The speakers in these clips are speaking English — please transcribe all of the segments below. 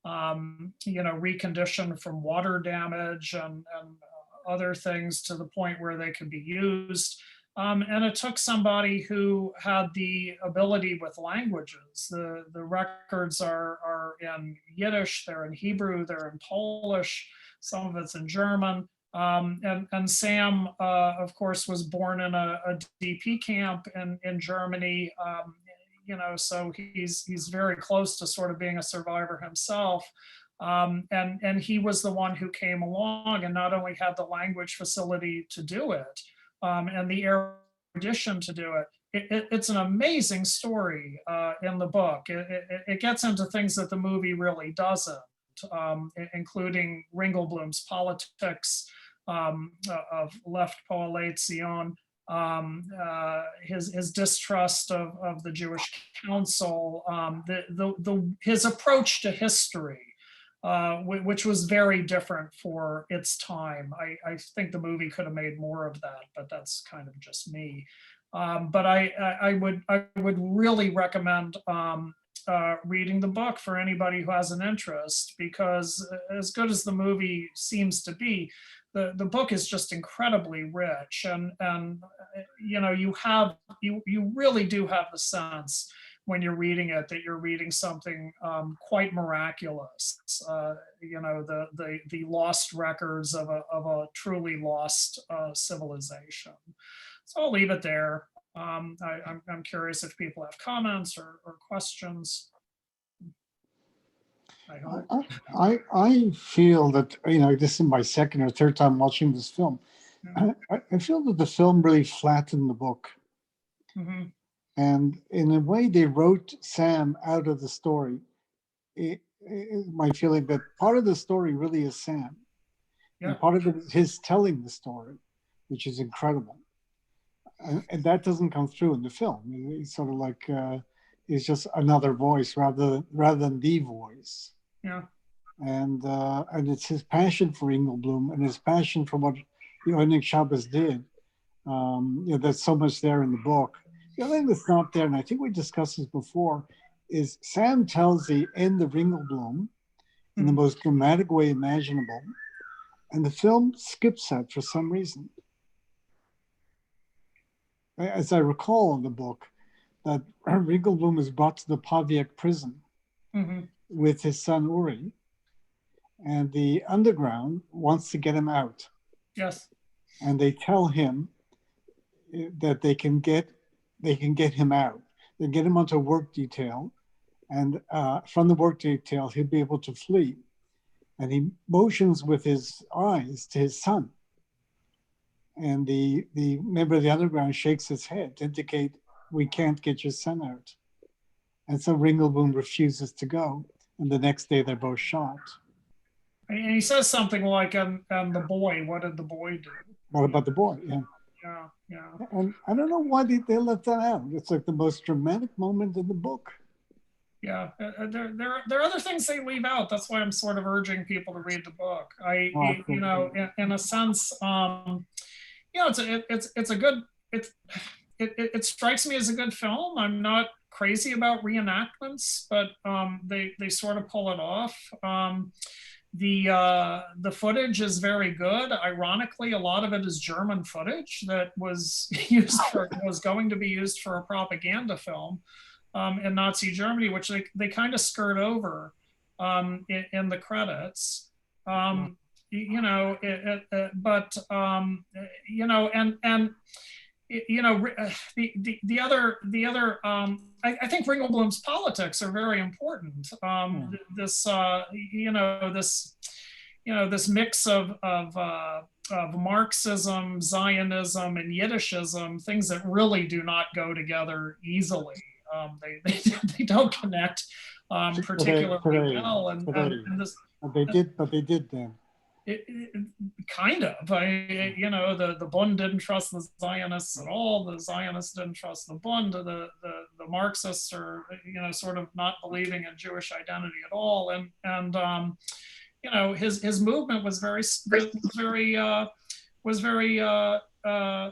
reconditioned from water damage and other things to the point where they could be used. And it took somebody who had the ability with languages. The records are in Yiddish, they're in Hebrew, they're in Polish, some of it's in German. And Sam, of course, was born in a DP camp in Germany. So he's very close to sort of being a survivor himself. And he was the one who came along and not only had the language facility to do it, and the erudition to do it. It's an amazing story in the book. It gets into things that the movie really doesn't, including Ringelblum's politics of left coalition, his distrust of the Jewish council, his approach to history, which was very different for its time. I think the movie could have made more of that, but that's kind of just me. But I would really recommend reading the book for anybody who has an interest, because as good as the movie seems to be, the book is just incredibly rich, and you really do have the sense when you're reading it that you're reading something quite miraculous. The lost records of a truly lost civilization. So I'll leave it there. I'm curious if people have comments or questions. I feel that, this is my second or third time watching this film. I feel that the film really flattened the book. Mm-hmm. And in a way, they wrote Sam out of the story. My feeling that part of the story really is Sam. Yeah. And part of it is his telling the story, which is incredible. And that doesn't come through in the film. It's sort of like it's just another voice rather than the voice. Yeah. And it's his passion for Engelblum and his passion for what Oenig Shabbos did. There's so much there in the book. The other thing that's not there, and I think we discussed this before, is Sam tells the end of Engelblum in the most dramatic way imaginable, and the film skips that for some reason. As I recall in the book, that Ringelblum is brought to the Paviak prison with his son Uri, and the underground wants to get him out. Yes. And they tell him that they can get him out. They get him onto a work detail, and from the work detail, he'll be able to flee. And he motions with his eyes to his son. And the member of the underground shakes his head to indicate, we can't get your son out. And so Ringelblum refuses to go. And the next day they're both shot. And he says something like, and the boy, what did the boy do? What about the boy? Yeah. Yeah. And I don't know why they left that out. It's like the most dramatic moment in the book. Yeah, there are other things they leave out. That's why I'm sort of urging people to read the book. In a sense, it's a good. It strikes me as a good film. I'm not crazy about reenactments, but they sort of pull it off. The footage is very good. Ironically, a lot of it is German footage that was going to be used for a propaganda film in Nazi Germany, which they kind of skirt over in the credits. I think Ringelblum's politics are very important. This mix of Marxism, Zionism, and Yiddishism, things that really do not go together easily. They don't connect particularly well. They did then. Kind of. The Bund didn't trust the Zionists at all. The Zionists didn't trust the Bund. The Marxists are, sort of not believing in Jewish identity at all. And his movement was very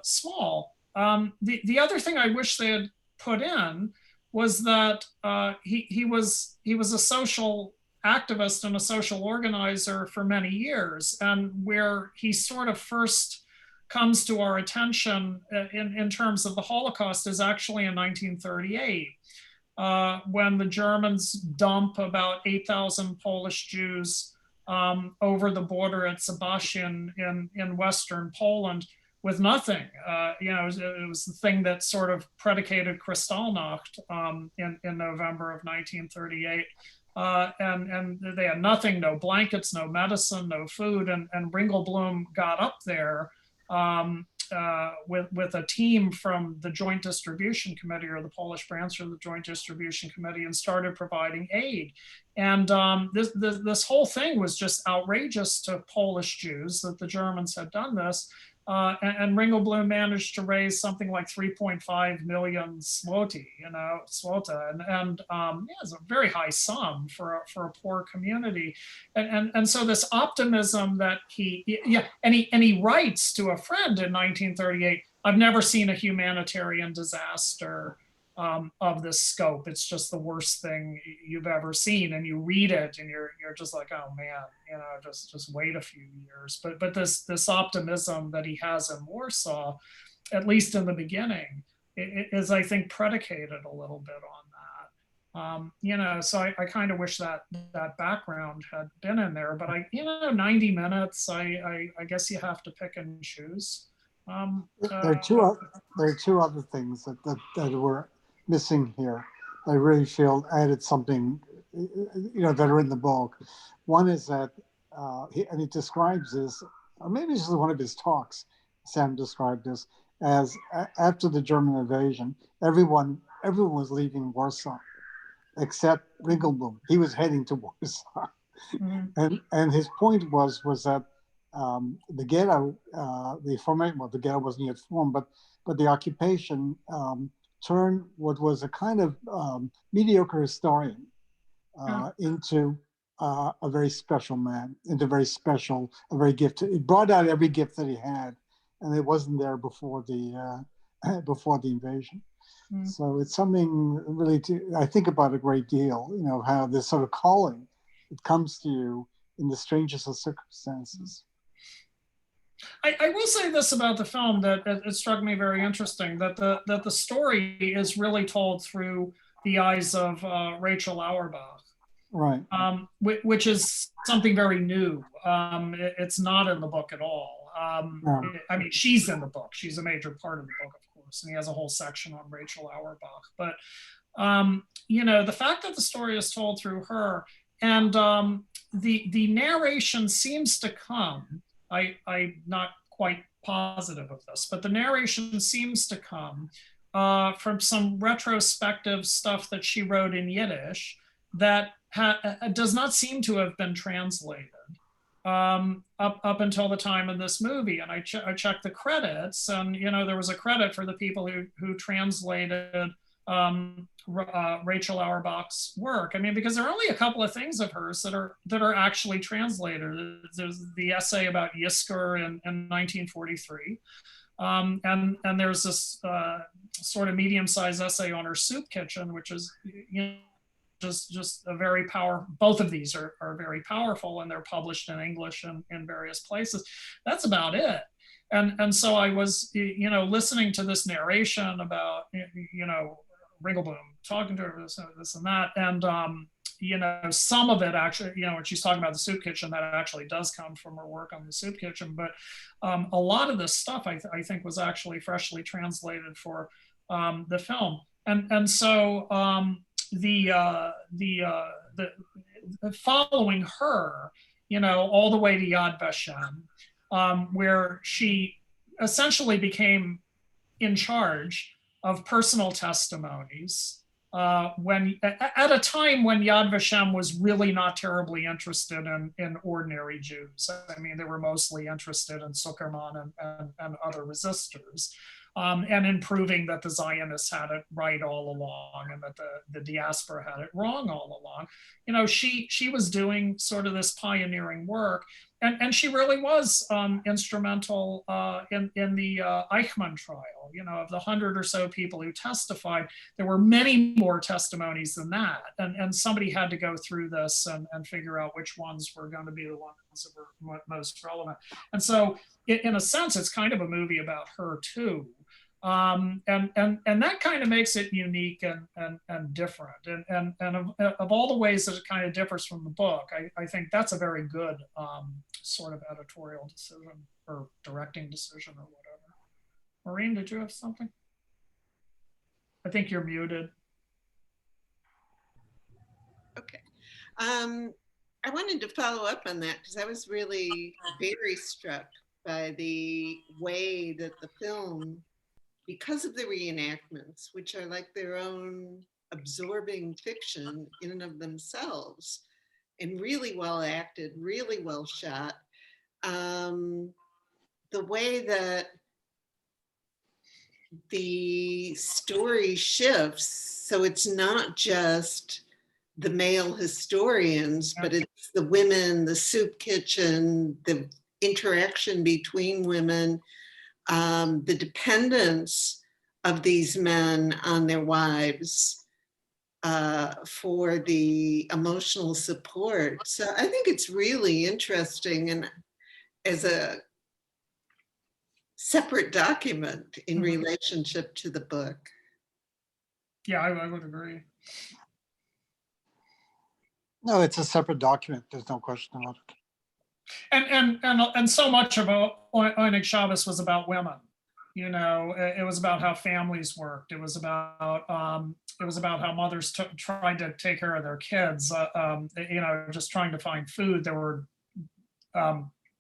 small. The other thing I wish they had put in was that he was a social activist and a social organizer for many years, and where he sort of first comes to our attention in terms of the Holocaust is actually in 1938, when the Germans dump about 8,000 Polish Jews over the border at Sebastian in Western Poland with nothing. It was the thing that sort of predicated Kristallnacht in November of 1938. And they had nothing, no blankets, no medicine, no food. And Ringelblum got up there with a team from the Joint Distribution Committee, or the Polish branch of the Joint Distribution Committee, and started providing aid. And this whole thing was just outrageous to Polish Jews that the Germans had done this. And Ringelblum managed to raise something like 3.5 million zloty, zlota, and it's a very high sum for a poor community. And so this optimism that he writes to a friend in 1938, I've never seen a humanitarian disaster of this scope. It's just the worst thing you've ever seen. And you read it and you're just like, oh man, just wait a few years. But this optimism that he has in Warsaw, at least in the beginning, is, I think, predicated a little bit on that. So I kind of wish that background had been in there, but 90 minutes, I guess you have to pick and choose. There are two other things that were missing here. I really feel added something, that are in the book. One is that he describes this, or maybe this is one of his talks. Sam described this as after the German invasion, everyone was leaving Warsaw, except Ringelblum. He was heading to Warsaw, and his point was that the ghetto, the ghetto wasn't yet formed, but the occupation turned what was a kind of mediocre historian into a very special man, into a very gifted. It brought out every gift that he had, and it wasn't there before the invasion. So it's something really I think about a great deal. How this sort of calling, it comes to you in the strangest of circumstances. I will say this about the film, that it struck me very interesting, that the story is really told through the eyes of Rachel Auerbach, right? Which is something very new. It's not in the book at all. No. I mean, she's in the book. She's a major part of the book, of course, and he has a whole section on Rachel Auerbach. But the fact that the story is told through her, and the narration seems to come. I'm not quite positive of this, but the narration seems to come from some retrospective stuff that she wrote in Yiddish that does not seem to have been translated up until the time of this movie. And I checked the credits, and there was a credit for the people who translated Rachel Auerbach's work. I mean, because there are only a couple of things of hers that are actually translated. There's the essay about Yisker in 1943, and there's this sort of medium-sized essay on her soup kitchen, which is just a very powerful. Both of these are very powerful, and they're published in English and in various places. That's about it. And so I was listening to this narration about Ringelblum talking to her, this and that, and some of it actually, when she's talking about the soup kitchen, that actually does come from her work on the soup kitchen. But a lot of this stuff I think was actually freshly translated for the film, and so the following her, all the way to Yad Vashem, where she essentially became in charge of personal testimonies when at a time when Yad Vashem was really not terribly interested in ordinary Jews. I mean, they were mostly interested in Zuckerman and other resistors, and in proving that the Zionists had it right all along and that the diaspora had it wrong all along. She was doing sort of this pioneering work. and she really was instrumental in the Eichmann trial. You know, of the 100 or so people who testified, there were many more testimonies than that. And somebody had to go through this and figure out which ones were going to be the ones that were most relevant. And so, in a sense, it's kind of a movie about her too. And that kind of makes it unique and different. And of all the ways that it kind of differs from the book, I think that's a very good sort of editorial decision or directing decision or whatever. Maureen, did you have something? I think you're muted. Okay. I wanted to follow up on that because I was really very struck by the way that the film, because of the reenactments, which are like their own absorbing fiction in and of themselves, and really well acted, really well shot, the way that the story shifts, so it's not just the male historians, but it's the women, the soup kitchen, the interaction between women, the dependence of these men on their wives for the emotional support. So I think it's really interesting, and as a separate document in relationship to the book. Yeah, I would agree. No, it's a separate document. There's no question about it. And so much about Oinig Shabbos was about women. You know, it was about how families worked. It was about how mothers tried to take care of their kids. You know, just trying to find food. There were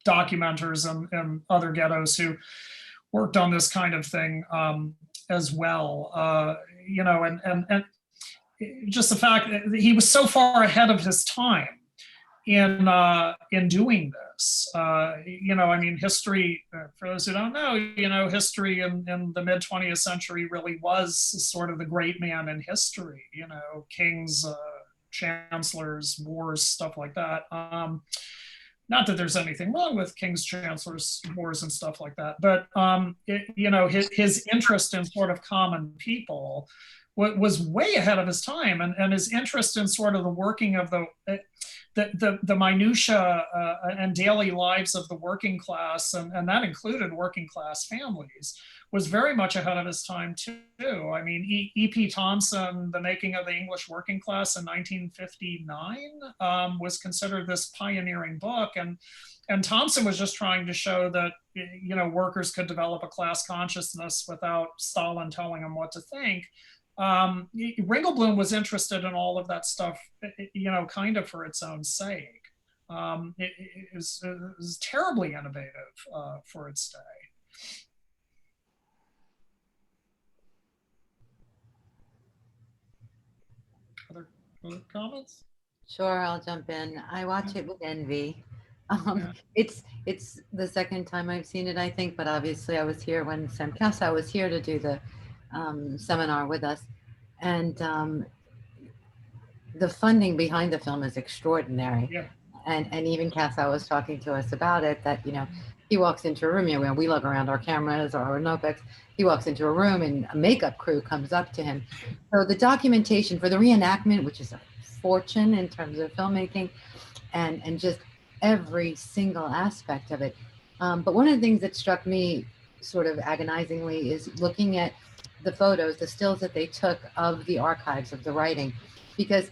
documenters and other ghettos who worked on this kind of thing as well. You know, and just the fact that he was so far ahead of his time in doing this. You know, I mean, history, for those who don't know, you know, history in the mid 20th century really was sort of the great man in history, you know, kings, chancellors, wars, stuff like that. Not that there's anything wrong with kings, chancellors, wars, and stuff like that, but you know, his interest in sort of common people was way ahead of his time, and his interest in sort of the working of the minutia and daily lives of the working class, and that included working class families, was very much ahead of his time too. I mean, E.P. Thompson, The Making of the English Working Class in 1959, was considered this pioneering book, and Thompson was just trying to show that, you know, workers could develop a class consciousness wwithout Stalin telling them what to think. Ringelblum was interested in all of that stuff, you know, kind of for its own sake. It was terribly innovative for its day. Other comments? Sure, I'll jump in. I watch it with envy. It's the second time I've seen it, I think, but obviously I was here when Sam Casa was here to do the seminar with us, and the funding behind the film is extraordinary. Yeah. And even Casa was talking to us about it, that, you know, he walks into a room, you know, we lug around our cameras or our notebooks, he walks into a room and a makeup crew comes up to him. So the documentation for the reenactment, which is a fortune in terms of filmmaking, and just every single aspect of it. But one of the things that struck me sort of agonizingly is looking at the photos, the stills that they took of the archives of the writing, because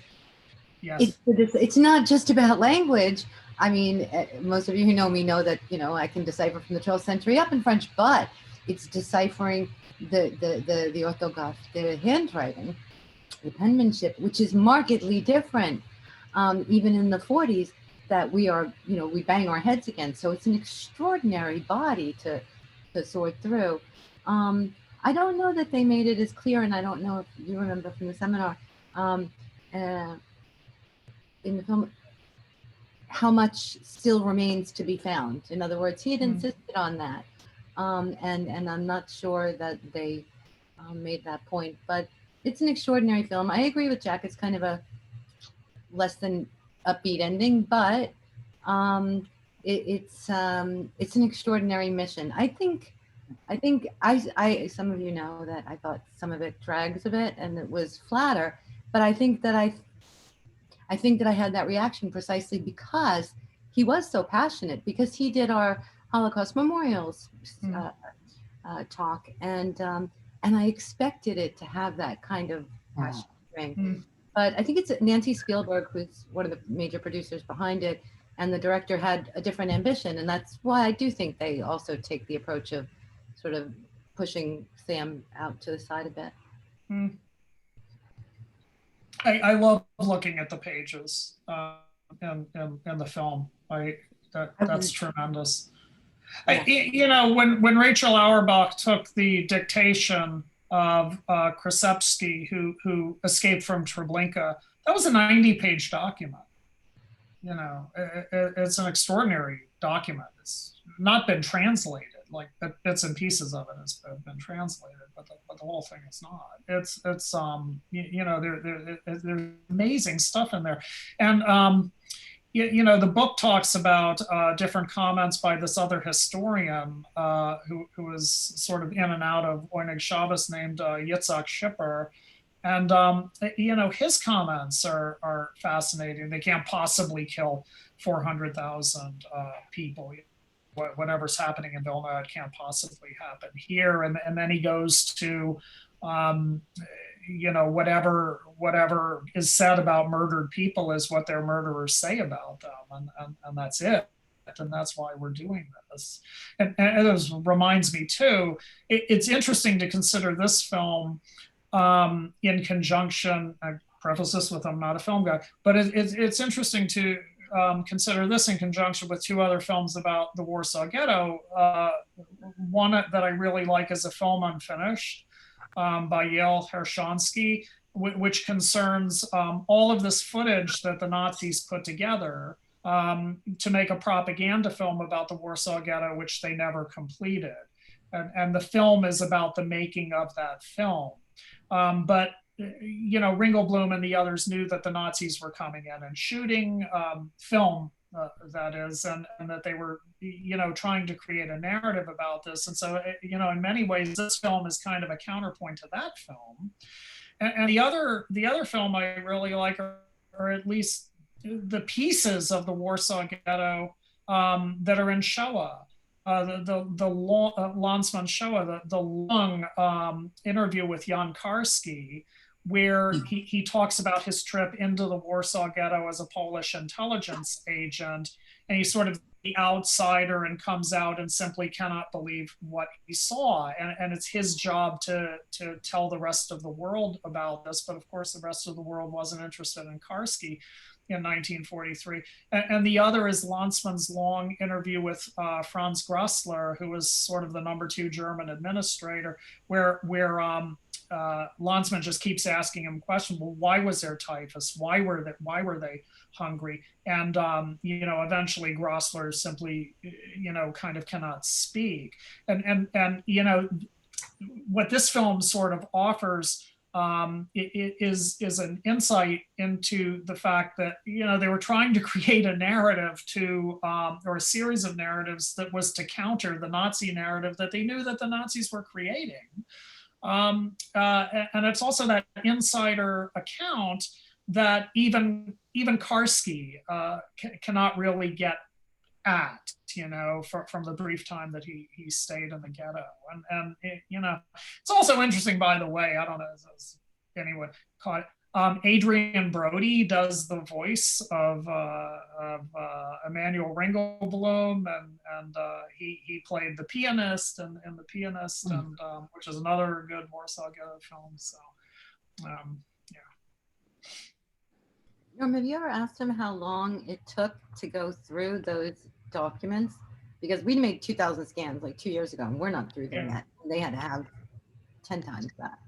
yes, it's not just about language. I mean, most of you who know me know that, you know, I can decipher from the 12th century up in French, but it's deciphering the orthographe, the handwriting, the penmanship, which is markedly different, even in the 40s, that we are, you know, we bang our heads against. So it's an extraordinary body to sort through. I don't know that they made it as clear, and I don't know if you remember from the seminar, in the film, how much still remains to be found. In other words, he had insisted on that. And I'm not sure that they made that point, but it's an extraordinary film. I agree with Jack. It's kind of a less than upbeat ending, but it's an extraordinary mission. I some of you know that I thought some of it drags a bit and it was flatter, but I think that I had that reaction precisely because he was so passionate, because he did our Holocaust memorials talk, and I expected it to have that kind of passion ring. Mm. But I think it's Nancy Spielberg who's one of the major producers behind it, and the director had a different ambition, and that's why I do think they also take the approach of sort of pushing Sam out to the side a bit. Mm. I love looking at the pages in the film. That's tremendous. Yeah. You know, when Rachel Auerbach took the dictation of Krasevsky, who escaped from Treblinka, that was a 90-page document. You know, it's an extraordinary document. It's not been translated. Like bits and pieces of it has been translated, but the whole thing is not. It's you know, there's amazing stuff in there, and you know, the book talks about different comments by this other historian who was sort of in and out of Oyneg Shabbos, named Yitzhak Schipper. And, you know, his comments are fascinating. They can't possibly kill 400,000 people. Whatever's happening in Vilna, it can't possibly happen here. And then he goes to, you know, whatever is said about murdered people is what their murderers say about them. And that's it. And that's why we're doing this. And it reminds me too, it's interesting to consider this film in conjunction. I preface this with I'm not a film guy, but it's interesting to consider this in conjunction with two other films about the Warsaw Ghetto. One that I really like is A Film Unfinished by Yael Hershonsky, which concerns all of this footage that the Nazis put together to make a propaganda film about the Warsaw Ghetto, which they never completed. And the film is about the making of that film. But you know, Ringelblum and the others knew that the Nazis were coming in and shooting film, that is, and that they were, you know, trying to create a narrative about this. And so, you know, in many ways, this film is kind of a counterpoint to that film. And the other film I really like, or at least the pieces of the Warsaw Ghetto that are in Shoah. The Landsman Shoah, the long interview with Jan Karski, where he talks about his trip into the Warsaw Ghetto as a Polish intelligence agent, and he's sort of the outsider and comes out and simply cannot believe what he saw. And it's his job to tell the rest of the world about this, but of course the rest of the world wasn't interested in Karski in 1943. And the other is Landsman's long interview with Franz Grossler, who was sort of the #2 German administrator, where Landsman just keeps asking him questions. Well, why was there typhus? Why were they hungry? And you know, eventually Grossler simply, you know, kind of cannot speak. And you know, what this film sort of offers is an insight into the fact that, you know, they were trying to create a narrative or a series of narratives that was to counter the Nazi narrative that they knew that the Nazis were creating. And it's also that insider account that even Karski cannot really get at, you know, from the brief time that he stayed in the ghetto. And it, you know, it's also interesting, by the way, I don't know if anyone caught it, Adrian Brody does the voice of Emanuel Ringelblum, and he played the pianist and The Pianist, and which is another good Warsaw Ghetto film. So yeah. Norm, have you ever asked him how long it took to go through those documents? Because we made 2,000 scans like 2 years ago, and we're not through them yet. They had to have 10 times that.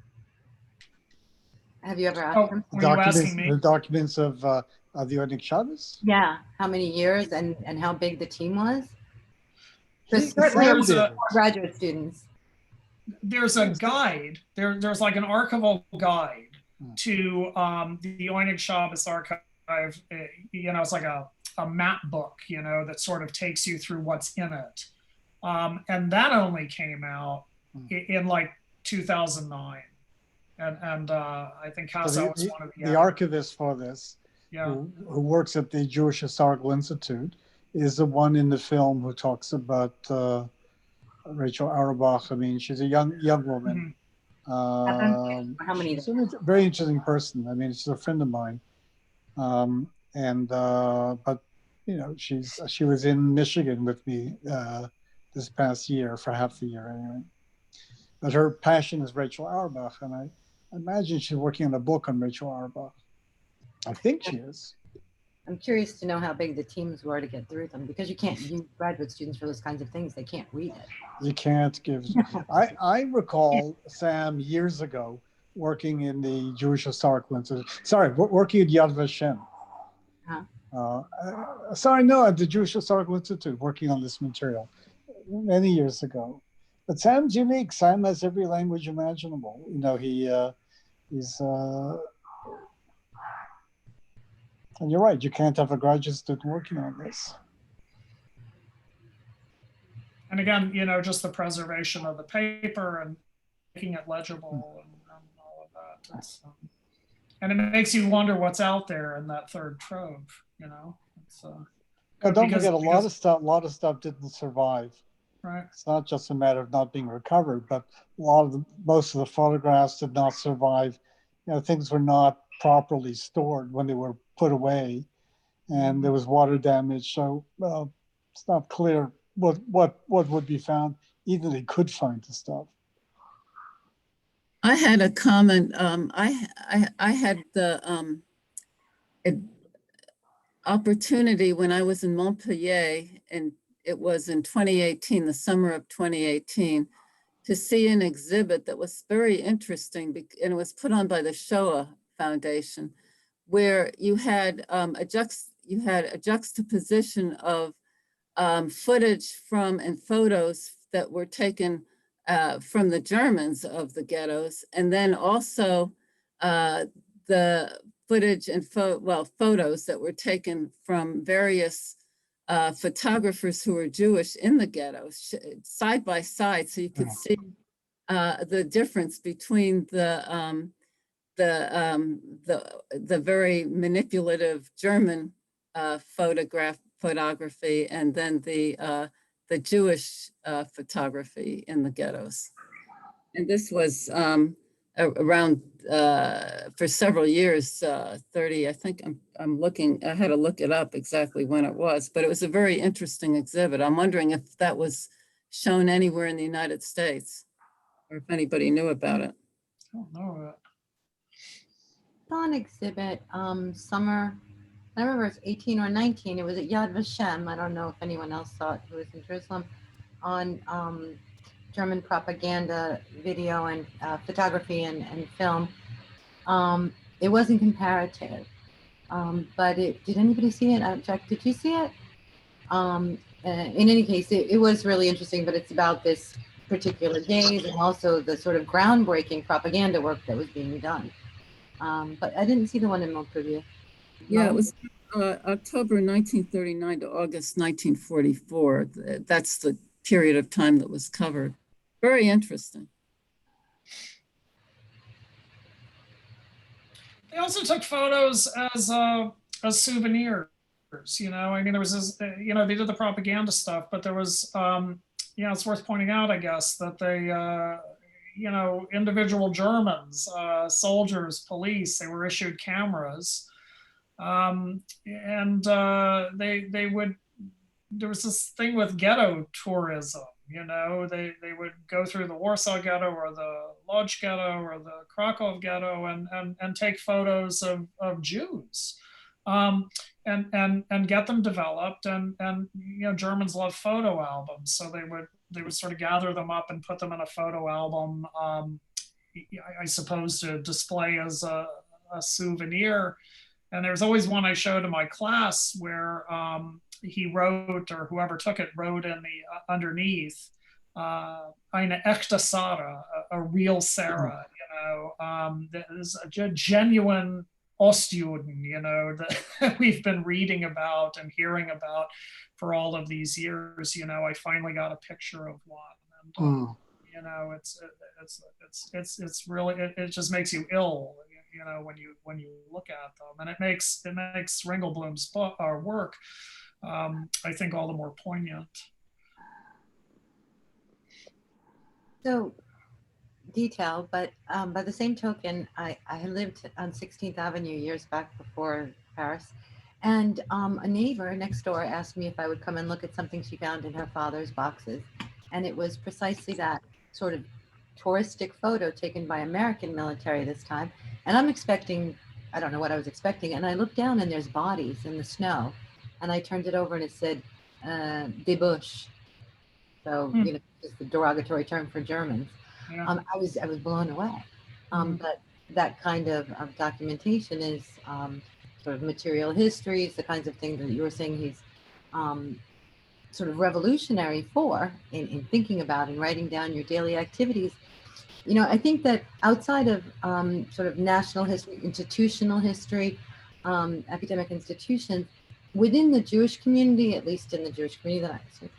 Have you ever asked him? Were you asking me? The documents of the Oyneg Shabbos? Yeah, how many years and how big the team was? He Certainly said it was it. graduate students. There's a guide. There's like an archival guide to the Oyneg Shabbos archive it's like a map book, that sort of takes you through what's in it. And that only came out in like 2009. And I think Casa was one of the archivist for this, yeah. who works at the Jewish Historical Institute, is the one in the film who talks about Rachel Auerbach. I mean, she's a young woman. How many? She's a very interesting person. I mean, she's a friend of mine. But she was in Michigan with me this past year for half the year anyway. But her passion is Rachel Auerbach, and I imagine she's working on a book on Rachel Auerbach. I think she is. I'm curious to know how big the teams were to get through them, because you can't use graduate students for those kinds of things. They can't read it. You can't give. I recall, Sam, years ago, working in the Jewish Historical Institute. Sorry, working at Yad Vashem. At the Jewish Historical Institute, working on this material many years ago. But Sam's unique. Sam has every language imaginable. He's. And you're right. You can't have a graduate student working on this. And again, just the preservation of the paper and making it legible and all of that. And it makes you wonder what's out there in that third trove. Don't forget, a lot of stuff didn't survive. Right. It's not just a matter of not being recovered, but most of the photographs did not survive. Things were not properly stored when they were put away, and there was water damage. So it's not clear what would be found, even if they could find the stuff. I had a comment. I had the opportunity when I was in Montpellier, and it was in 2018, the summer of 2018, to see an exhibit that was very interesting, and it was put on by the Shoah Foundation, where you had a juxtaposition of footage from and photos that were taken from the Germans of the ghettos, and then also the footage and photos that were taken from various photographers who were Jewish in the ghettos, side by side, so you could see the difference between the very manipulative German photography and then the Jewish photography in the ghettos. And this was around for several years, 30, I think I'm looking, I had to look it up exactly when it was, but it was a very interesting exhibit. I'm wondering if that was shown anywhere in the United States, or if anybody knew about it. I don't know that. Saw an exhibit, summer, I remember it's 18 or 19, it was at Yad Vashem. I don't know if anyone else saw it who was in Jerusalem, on German propaganda video and photography and film. It wasn't comparative, but did anybody see it? Jack, did you see it? In any case, it was really interesting, but it's about this particular days and also the sort of groundbreaking propaganda work that was being done. But I didn't see the one in Montpellier. Yeah, it was October 1939 to August 1944. That's the period of time that was covered. Very interesting. They also took photos as souvenirs. I mean, there was this, they did the propaganda stuff, but there was, it's worth pointing out, I guess, that they, individual Germans, soldiers, police, they were issued cameras, and they would. There was this thing with ghetto tourism. They would go through the Warsaw Ghetto or the Lodz Ghetto or the Krakow Ghetto and take photos of Jews, and get them developed. And Germans love photo albums, so they would sort of gather them up and put them in a photo album, I suppose to display as a souvenir. And there was always one I showed in my class where he wrote, or whoever took it wrote in the underneath, eine echte Sarah, a real Sarah. That is a genuine Ostjuden, that we've been reading about and hearing about for all of these years. I finally got a picture of one, and it's really, it just makes you ill, when you look at them, and it makes Ringelblum's book, work, I think, all the more poignant. So detail, but by the same token, I lived on 16th Avenue years back before Paris, and a neighbor next door asked me if I would come and look at something she found in her father's boxes, and it was precisely that sort of touristic photo taken by American military this time. And I'm expecting, I don't know what I was expecting, and I looked down and there's bodies in the snow, and I turned it over and it said des Bush. So just the derogatory term for Germans. Yeah. I was blown away. But that kind of documentation is sort of material history. It's the kinds of things that you were saying he's sort of revolutionary for in thinking about and writing down your daily activities. I think that outside of sort of national history, institutional history, academic institutions, within the Jewish community, at least in the Jewish community that I see,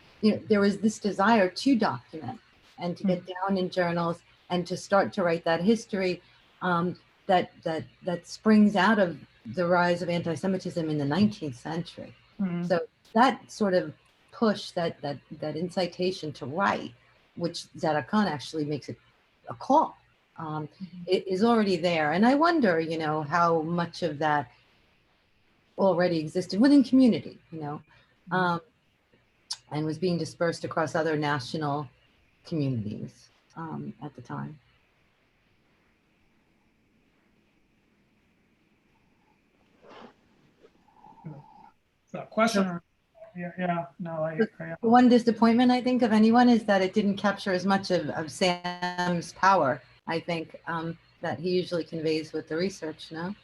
there was this desire to document and to get down in journals and to start to write that history that springs out of the rise of anti-Semitism in the 19th century. So that sort of push, that incitation to write, which Zadok Khan actually makes it a call, it is already there. And I wonder, how much of that already existed within community, and was being dispersed across other national communities at the time. That question? No. The one disappointment, I think, of anyone is that it didn't capture as much of Sam's power, I think, that he usually conveys with the research, no?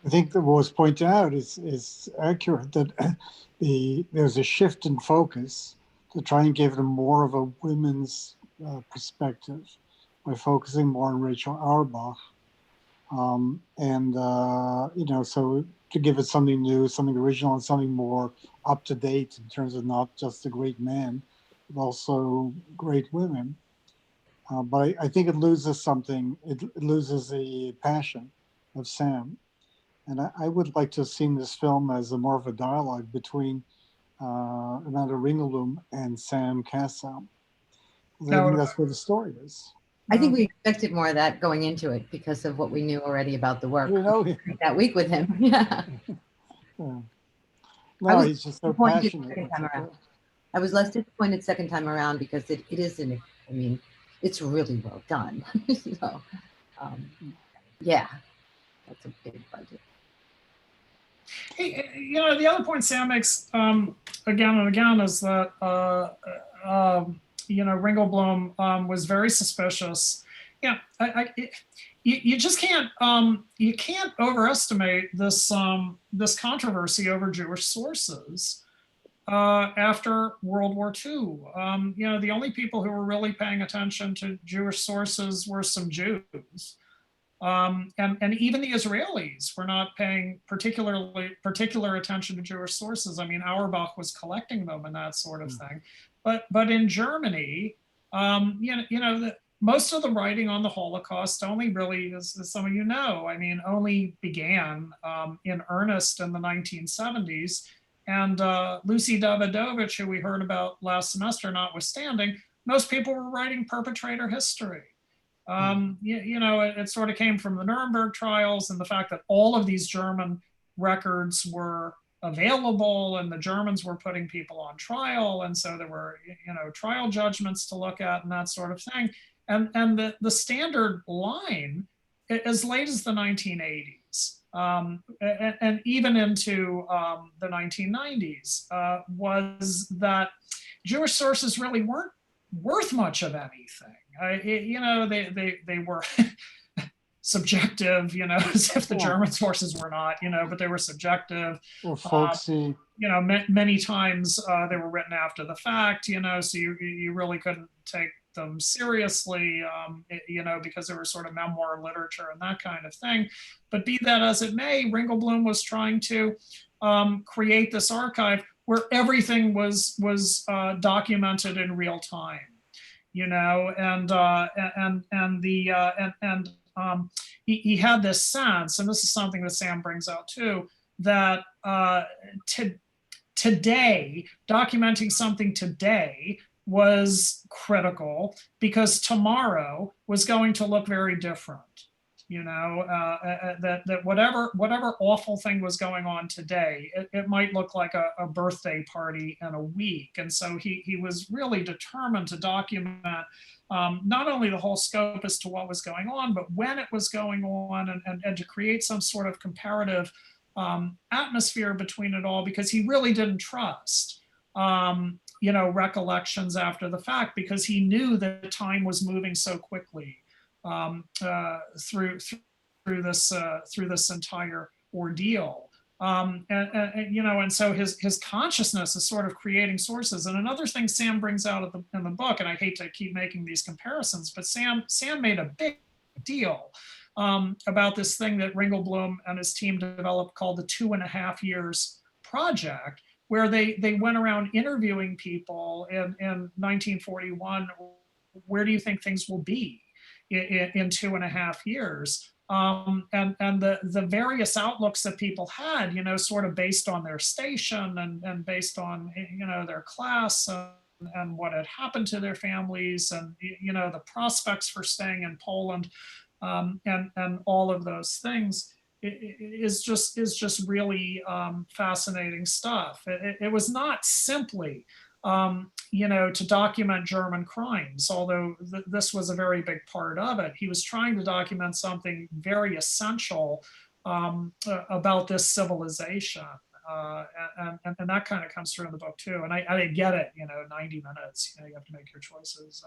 I think that what was pointed out is accurate, that there's a shift in focus to try and give them more of a women's perspective by focusing more on Rachel Auerbach. So to give it something new, something original, and something more up to date in terms of not just the great men, but also great women. But I think it loses something. It loses the passion of Sam. And I would like to have seen this film as more of a dialogue between Amanda Ringelblum and Sam Kassow. I think that's where the story is. I think we expected more of that going into it because of what we knew already about the work that week with him. Yeah. No, he's just so passionate. I was less disappointed second time around because it isn't, it's really well done. So, yeah, that's a big budget. Hey, the other point Sam makes again and again is that Ringelblum was very suspicious. Yeah, you just can't overestimate this this controversy over Jewish sources after World War II. The only people who were really paying attention to Jewish sources were some Jews. And even the Israelis were not paying particular attention to Jewish sources. Auerbach was collecting them and that sort of thing. But in Germany, most of the writing on the Holocaust only really, as some of you know, only began in earnest in the 1970s. And Lucy Davidovich, who we heard about last semester, notwithstanding, most people were writing perpetrator history. It sort of came from the Nuremberg trials and the fact that all of these German records were available and the Germans were putting people on trial. And so there were, trial judgments to look at and that sort of thing. And the standard line, as late as the 1980s, and even into the 1990s, was that Jewish sources really weren't worth much of anything. They were subjective, as if the German sources were not, but they were subjective. Or folksy. Many times they were written after the fact, so you really couldn't them seriously, you know, because they were sort of memoir literature and that kind of thing. But be that as it may, Ringelblum was trying to create this archive where everything was documented in real time, you know, he had this sense, and this is something that Sam brings out too, that today, documenting something today was critical because tomorrow was going to look very different. You know, that whatever awful thing was going on today, it might look like a birthday party in a week. And so he was really determined to document not only the whole scope as to what was going on, but when it was going on, and to create some sort of comparative atmosphere between it all, because he really didn't trust you know, recollections after the fact, because he knew that time was moving so quickly through this entire ordeal, and you know, and so his consciousness is sort of creating sources. And another thing Sam brings out in the book, and I hate to keep making these comparisons, but Sam made a big deal about this thing that Ringelblum and his team developed called the 2.5 Years Project, where they went around interviewing people in 1941. Where do you think things will be in 2.5 years? And the various outlooks that people had, you know, sort of based on their station and based on, you know, their class and what had happened to their families, and, you know, the prospects for staying in Poland, and all of those things is just really fascinating stuff. It was not simply you know, to document German crimes, although this was a very big part of it. He was trying to document something very essential about this civilization. And that kind of comes through in the book too. And I get it, you know, 90 minutes, you know, you have to make your choices.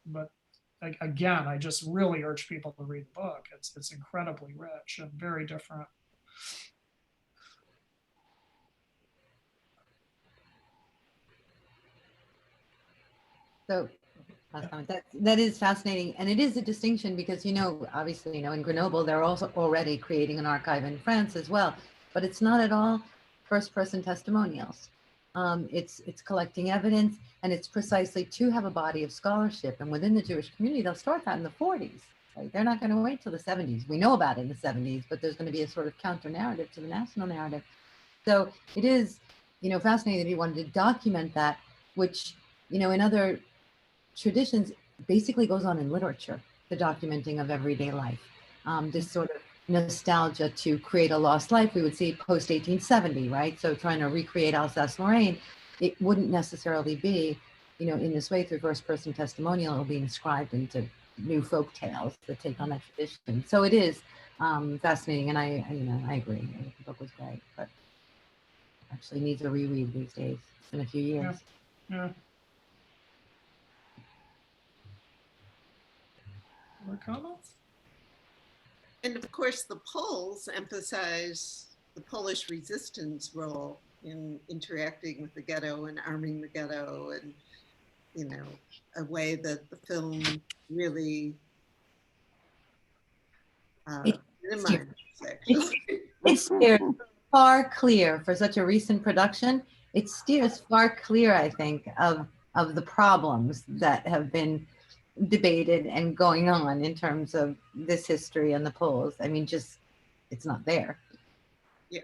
But again, I just really urge people to read the book. It's incredibly rich and very different. So that is fascinating, and it is a distinction because, you know, obviously, you know, in Grenoble they're also already creating an archive in France as well, but it's not at all first-person testimonials. It's collecting evidence, and it's precisely to have a body of scholarship. And within the Jewish community, they'll start that in the 40s. Right? They're not going to wait till the 70s. We know about it in the 70s, but there's going to be a sort of counter narrative to the national narrative. So it is, you know, fascinating that he wanted to document that, which, you know, in other traditions basically goes on in literature, the documenting of everyday life. This sort of nostalgia to create a lost life we would see post 1870, right? So trying to recreate Alsace-Lorraine, it wouldn't necessarily be, you know, in this way through first person testimonial, it'll be inscribed into new folk tales that take on that tradition. So it is fascinating, and I agree. The book was great, but actually needs a reread these days. It's been a few years. Yeah. More comments? And of course, the Poles emphasize the Polish resistance role in interacting with the ghetto and arming the ghetto, and, you know, a way that the film really minimizes, actually. It steers far clear for such a recent production. It steers far clear, I think, of the problems that have been debated and going on in terms of this history and the Poles. I mean, just, it's not there. Yeah.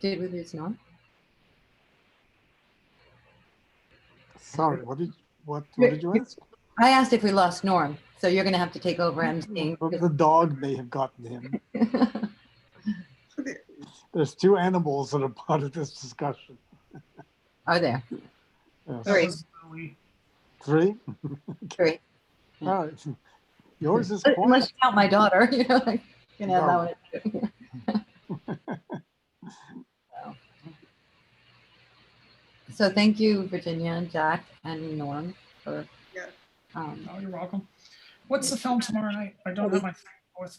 Did we lose Norm? Sorry, what did you ask? I asked if we lost Norm, so you're going to have to take over emceeing. The dog may have gotten him. There's 2 animals that are part of this discussion. Are there? Yes. 3. 3? 3. All right. Yours is unless you count my daughter, you know, like, you can have No. that one. So thank you, Virginia, Jack, and Norm for. Yeah. Oh, you're welcome. What's the film tomorrow night? I don't have my thing with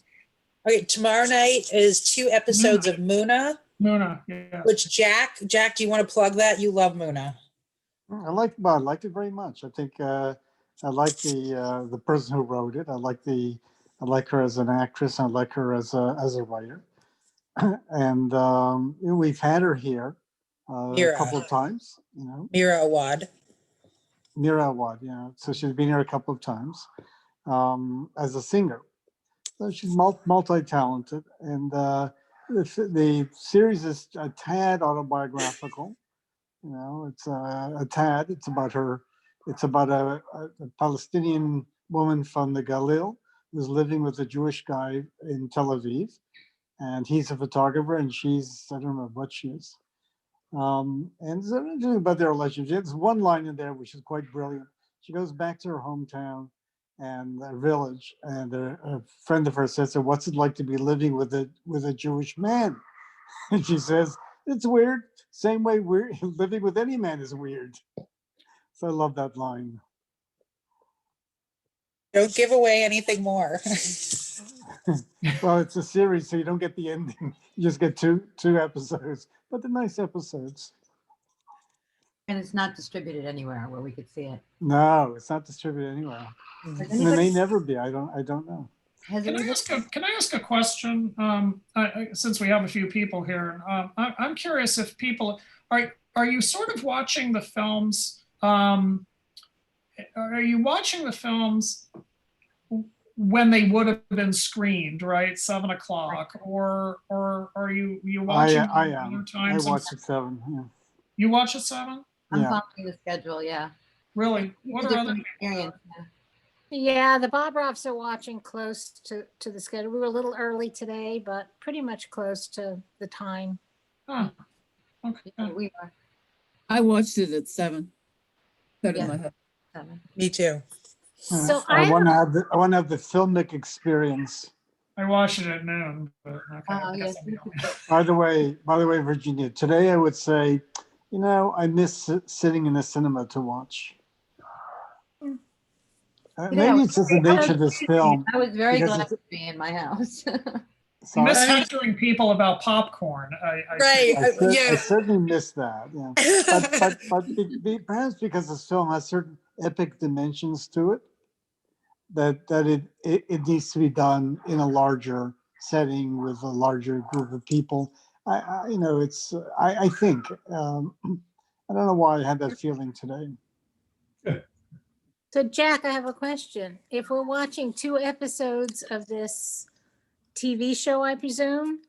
me. Okay, tomorrow night is 2 episodes of Muna. Muna, yes. Which Jack, do you want to plug that? You love Muna. I liked it very much. I think I like the person who wrote it. I like her as an actress. I like her as a writer. And we've had her here a Mira. couple of times. Mira Awad. Mira Awad, yeah. So she's been here a couple of times as a singer. So she's multi-talented, and the series is a tad autobiographical. It's a tad. It's about her. It's about a Palestinian woman from the Galil who's living with a Jewish guy in Tel Aviv, and he's a photographer, and she's, I don't know what she is. And it's interesting about their relationship. There's one line in there which is quite brilliant. She goes back to her hometown and their village, and a friend of hers says, "So what's it like to be living with a Jewish man?" And she says, "It's weird. Same way we're living with any man is weird." So I love that line. Don't give away anything more. Well, it's a series, so you don't get the ending. You just get two episodes, but they're nice episodes. And it's not distributed anywhere where we could see it. No, it's not distributed anywhere. Has And it may anybody, never be. I don't know. has Can I anybody, ask a question? Since we have a few people here, I'm curious if people are you sort of watching the films? Are you watching the films when they would have been screened, right? 7 o'clock, or are you watching them I other am. times? I watch at 7. Yeah. You watch at 7? I'm Yeah. following the schedule, yeah. Really? It's What a are other different people experience. doing? Yeah. Yeah, the Bobrovs are watching close to the schedule. We were a little early today, but pretty much close to the time. Huh. Okay. Yeah, we are I watched it at 7. Put it in Yeah. my head. 7. Me too. So I I want to have, have the filmic experience. I watched it at noon, but okay. Oh, I guess yes. I'm the only- By the way, Virginia, today I would say, I miss sitting in a cinema to watch. Maybe it's just the nature of this film. I was very because glad it's- to be in my house. I miss Sorry? lecturing people about popcorn. Right. I certainly miss that. Yeah. But perhaps because this film has certain epic dimensions to it, that it needs to be done in a larger setting with a larger group of people. I think I don't know why I had that feeling today. so Jack, I have a question. If we're watching 2 episodes of this TV show, I presume,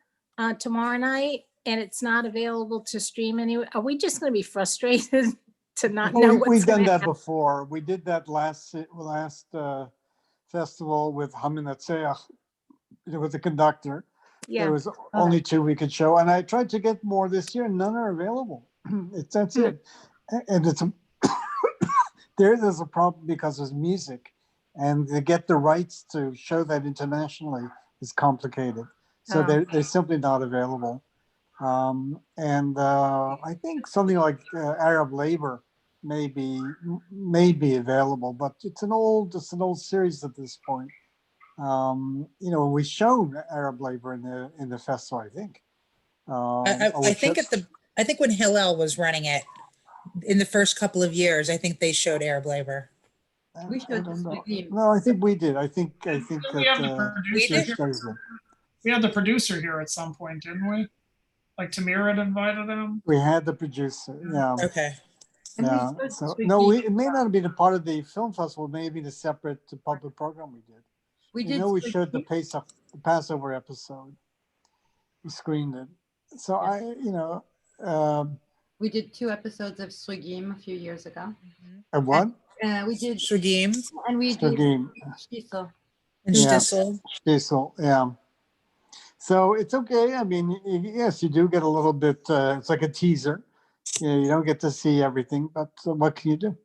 tomorrow night, and it's not available to stream anywhere, are we just going to be frustrated to not know what's We've done gonna that happen? before. We did that last festival with Haminatseach, with the conductor. Yeah. There was only 2 we could show, and I tried to get more this year. None are available. That's it. And it's there's a problem because there's music, and to get the rights to show that internationally is complicated. So Oh. they're simply not available. And I think something like Arab Labor may be available, but it's an old series at this point. We've shown Arab Labor in the festival, I think. I think when Hillel was running it in the first couple of years, I think they showed Arab Labor. We I showed don't know. the No, I think we did. I think We had the producer did? here. We had the producer here at some point, didn't we? Like Tamir had invited him. we had the producer. Yeah. Okay. And we Yeah. showed So Sweet no, Pea. it may not have been a part of the film festival. Maybe the separate public program we did. We You did. know, we Sweet showed the Pea. Passover episode. We screened it. So We did 2 episodes of Swigim a few years ago. a what? We did, Shugim and we did Game. Shtisel. and Yeah. Stissel. Diesel, yeah. So it's okay. I mean, yes, you do get a little bit. It's like a teaser. You don't get to see everything, but what can you do?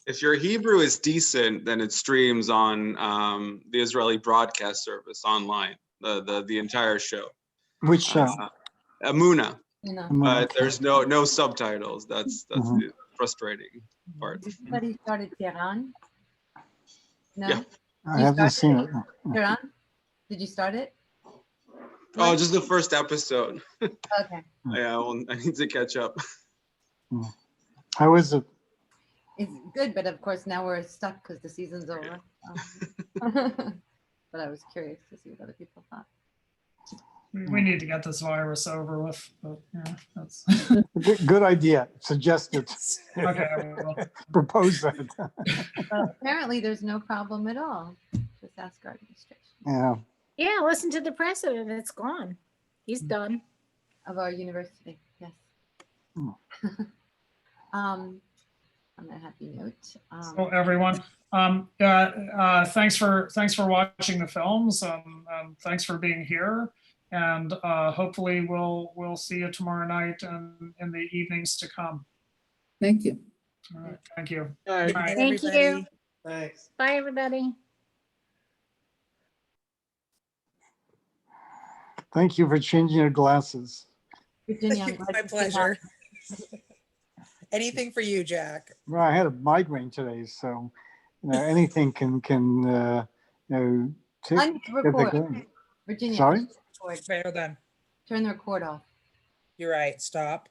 If your Hebrew is decent, then it streams on the Israeli broadcast service online, the entire show. Which show? Amuna, You know. but there's no subtitles. That's Mhm. the frustrating part. Did somebody started Tehran? No? Yeah. I haven't seen it. Tehran? Did you start it? Oh, just the first episode. Okay. Yeah, well, I need to catch up. How is it? It's good, but of course now we're stuck because the season's over. But I was curious to see what other people thought. We need to get this virus over with, but yeah, that's, Good idea. Suggest it. okay. Well, Propose that. Well, apparently there's no problem at all. Just ask our administration Yeah. Yeah, listen to the president. It's gone. He's done. of our university. Yes. Hmm. On a happy note. so everyone, thanks for watching the films. Thanks for being here. And hopefully we'll see you tomorrow night and in the evenings to come. Thank you. All right, thank you. All right. Bye. Thank you. Everybody. Thanks. Bye, everybody. Thank you for changing your glasses. Virginia, I'm It's glad my you came pleasure. back. Anything for you, Jack. Well, I had a migraine today, so anything can take. get the Unrecord. going. Virginia. Sorry? record. Right, hold on. Turn the record off. You're right. Stop.